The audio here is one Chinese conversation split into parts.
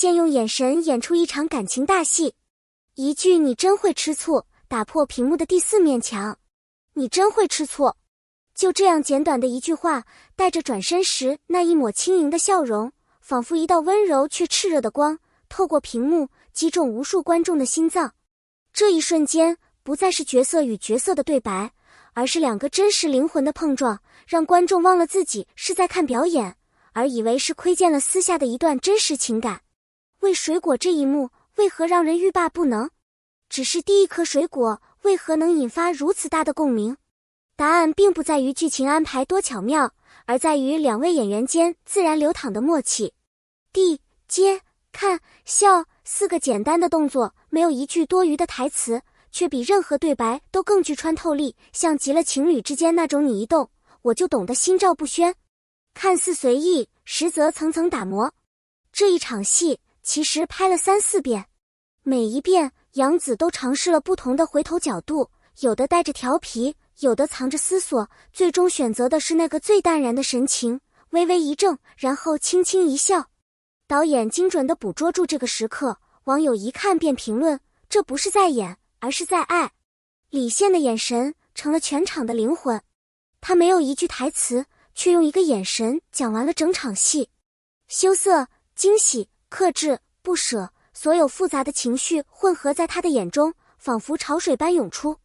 现用眼神演出一场感情大戏。一句“你真会吃醋”打破屏幕的第4面墙。你真会吃醋。就这样简短的一句话，带着转身时那一抹轻盈的笑容，仿佛一道温柔却炽热的光，透过屏幕击中无数观众的心脏。这一瞬间，不再是角色与角色的对白，而是2个真实灵魂的碰撞，让观众忘了自己是在看表演，而以为是窥见了私下的一段真实情感。喂水果这一幕为何让人欲罢不能？只是第一颗水果为何能引发如此大的共鸣？答案并不在于剧情安排多巧妙，而在于2位演员间自然流淌的默契。递、接、看、笑4个简单的动作，没有一句多余的台词，却比任何对白都更具穿透力，像极了情侣之间那种你一动我就懂的心照不宣。看似随意，实则层层打磨。这一场戏其实拍了3、4遍，每一遍杨紫都尝试了不同的回头角度，有的带着调皮，有的藏着思索，最终选择的是那个最淡然的神情，微微一怔，然后轻轻一笑。导演精准地捕捉住这个时刻，网友一看便评论，这不是在演，而是在爱。李现的眼神成了全场的灵魂，他没有一句台词，却用一个眼神讲完了整场戏。羞涩、惊喜、克制、不舍，所有复杂的情绪混合在他的眼中，仿佛潮水般涌出。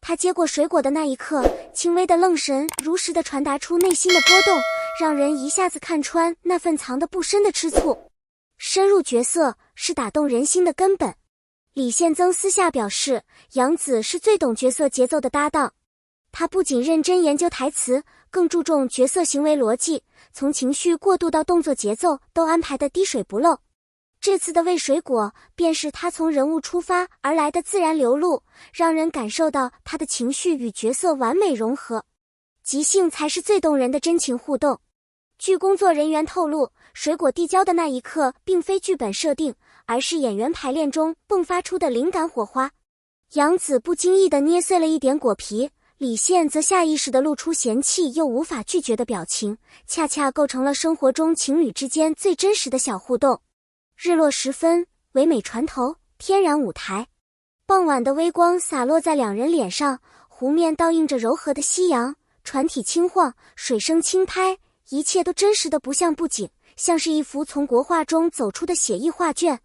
他接过水果的那一刻，轻微的愣神如实地传达出内心的波动，让人一下子看穿那份藏得不深的吃醋。深入角色是打动人心的根本。李现曾私下表示，杨紫是最懂角色节奏的搭档。他不仅认真研究台词，更注重角色行为逻辑，从情绪过渡到动作节奏都安排得滴水不漏。这次的喂水果便是他从人物出发而来的自然流露，让人感受到他的情绪与角色完美融合。即兴才是最动人的真情互动。据工作人员透露，水果递交的那一刻并非剧本设定，而是演员排练中迸发出的灵感火花。杨紫不经意地捏碎了一点果皮，李现则下意识地露出嫌弃又无法拒绝的表情，恰恰构成了生活中情侣之间最真实的小互动。日落时分，唯美船头，天然舞台。傍晚的微光洒落在2人脸上，湖面倒映着柔和的夕阳，船体轻晃，水声轻拍，一切都真实的不像布景，像是一幅从国画中走出的写意画卷。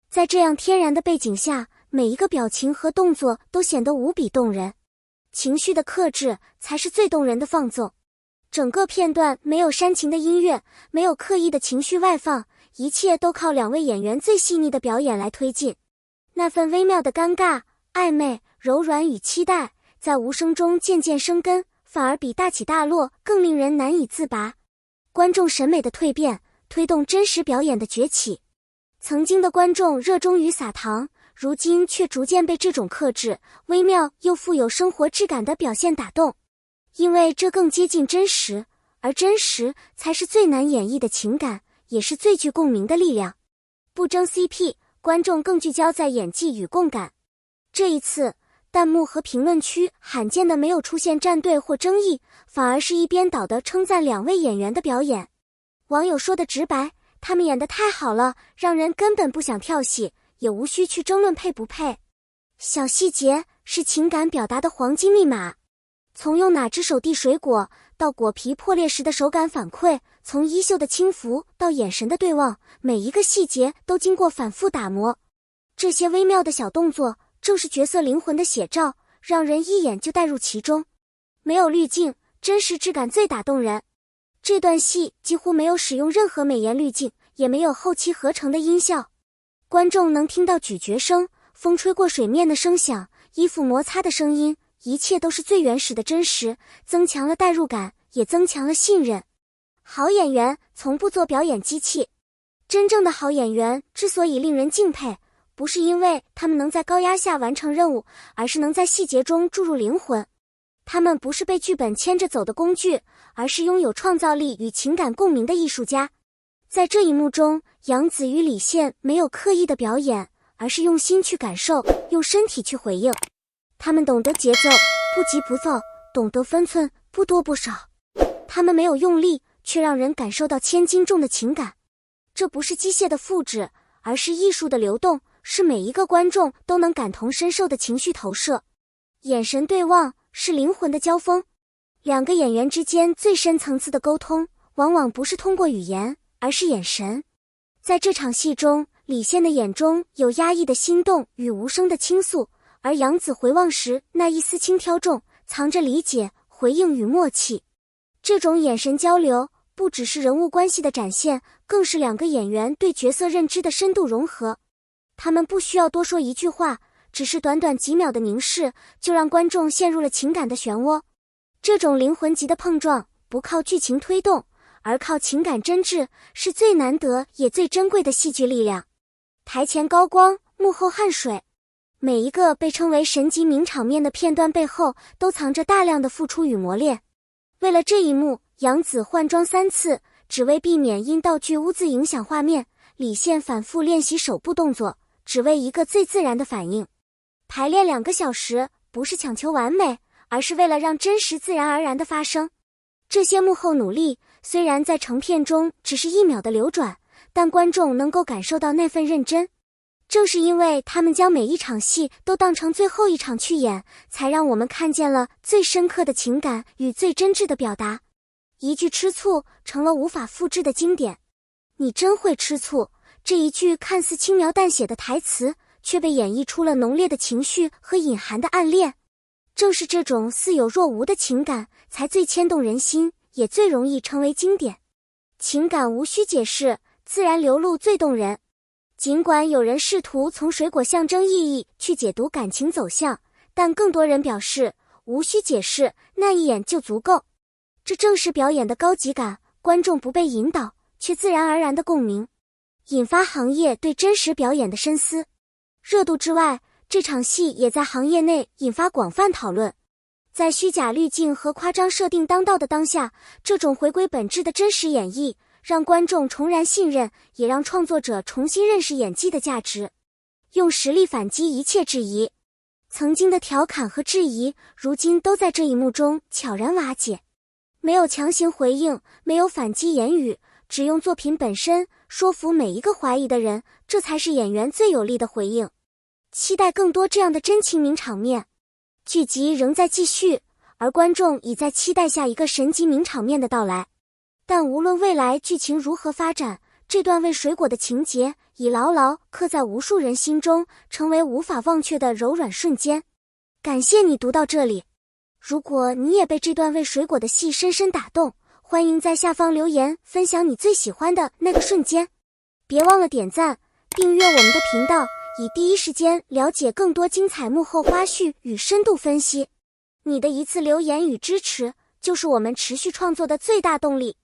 在这样天然的背景下，每一个表情和动作都显得无比动人。情绪的克制才是最动人的放纵。整个片段没有煽情的音乐，没有刻意的情绪外放，一切都靠2位演员最细腻的表演来推进。那份微妙的尴尬、暧昧、柔软与期待，在无声中渐渐生根，反而比大起大落更令人难以自拔。观众审美的蜕变，推动真实表演的崛起。曾经的观众热衷于撒糖，如今却逐渐被这种克制、微妙又富有生活质感的表现打动。因为这更接近真实，而真实才是最难演绎的情感，也是最具共鸣的力量。不争 CP， 观众更聚焦在演技与共感。这一次，弹幕和评论区罕见的没有出现站队或争议，反而是一边倒的称赞2位演员的表演。网友说的直白，他们演得太好了，让人根本不想跳戏，也无需去争论配不配。小细节是情感表达的黄金密码。从用哪只手递水果，到果皮破裂时的手感反馈，从衣袖的轻拂到眼神的对望，每一个细节都经过反复打磨。这些微妙的小动作，正是角色灵魂的写照，让人一眼就带入其中。没有滤镜，真实质感最打动人。这段戏几乎没有使用任何美颜滤镜，也没有后期合成的音效。观众能听到咀嚼声、风吹过水面的声响、衣服摩擦的声音，一切都是最原始的真实，增强了代入感，也增强了信任。好演员从不做表演机器。真正的好演员之所以令人敬佩，不是因为他们能在高压下完成任务，而是能在细节中注入灵魂。他们不是被剧本牵着走的工具，而是拥有创造力与情感共鸣的艺术家。在这一幕中，杨紫与李现没有刻意的表演，而是用心去感受，用身体去回应。他们懂得节奏，不急不躁，懂得分寸，不多不少。他们没有用力，却让人感受到千斤重的情感。这不是机械的复制，而是艺术的流动，是每一个观众都能感同身受的情绪投射。眼神对望是灵魂的交锋，两个演员之间最深层次的沟通，往往不是通过语言，而是眼神。在这场戏中，李现的眼中有压抑的心动与无声的倾诉，而杨紫回望时那一丝轻佻中藏着理解、回应与默契。这种眼神交流不只是人物关系的展现，更是两个演员对角色认知的深度融合。他们不需要多说一句话，只是短短几秒的凝视，就让观众陷入了情感的漩涡。这种灵魂级的碰撞，不靠剧情推动，而靠情感真挚，是最难得也最珍贵的戏剧力量。台前高光，幕后汗水，每一个被称为神级名场面的片段背后，都藏着大量的付出与磨练。为了这一幕，杨紫换装3次，只为避免因道具污渍影响画面；李现反复练习手部动作，只为一个最自然的反应。排练2个小时，不是强求完美，而是为了让真实自然而然的发生。这些幕后努力，虽然在成片中只是1秒的流转，但观众能够感受到那份认真。正是因为他们将每一场戏都当成最后一场去演，才让我们看见了最深刻的情感与最真挚的表达。一句吃醋成了无法复制的经典。你真会吃醋，这一句看似轻描淡写的台词，却被演绎出了浓烈的情绪和隐含的暗恋。正是这种似有若无的情感，才最牵动人心，也最容易成为经典。情感无需解释，自然流露最动人。尽管有人试图从水果象征意义去解读感情走向，但更多人表示无需解释，那一眼就足够。这正是表演的高级感，观众不被引导，却自然而然的共鸣，引发行业对真实表演的深思。热度之外，这场戏也在行业内引发广泛讨论。在虚假滤镜和夸张设定当道的当下，这种回归本质的真实演绎，让观众重燃信任，也让创作者重新认识演技的价值，用实力反击一切质疑。曾经的调侃和质疑，如今都在这一幕中悄然瓦解。没有强行回应，没有反击言语，只用作品本身说服每一个怀疑的人，这才是演员最有力的回应。期待更多这样的真情名场面。剧集仍在继续，而观众已在期待下一个神级名场面的到来。但无论未来剧情如何发展，这段喂水果的情节已牢牢刻在无数人心中，成为无法忘却的柔软瞬间。感谢你读到这里。如果你也被这段喂水果的戏深深打动，欢迎在下方留言分享你最喜欢的那个瞬间。别忘了点赞、订阅我们的频道，以第一时间了解更多精彩幕后花絮与深度分析。你的一次留言与支持，就是我们持续创作的最大动力。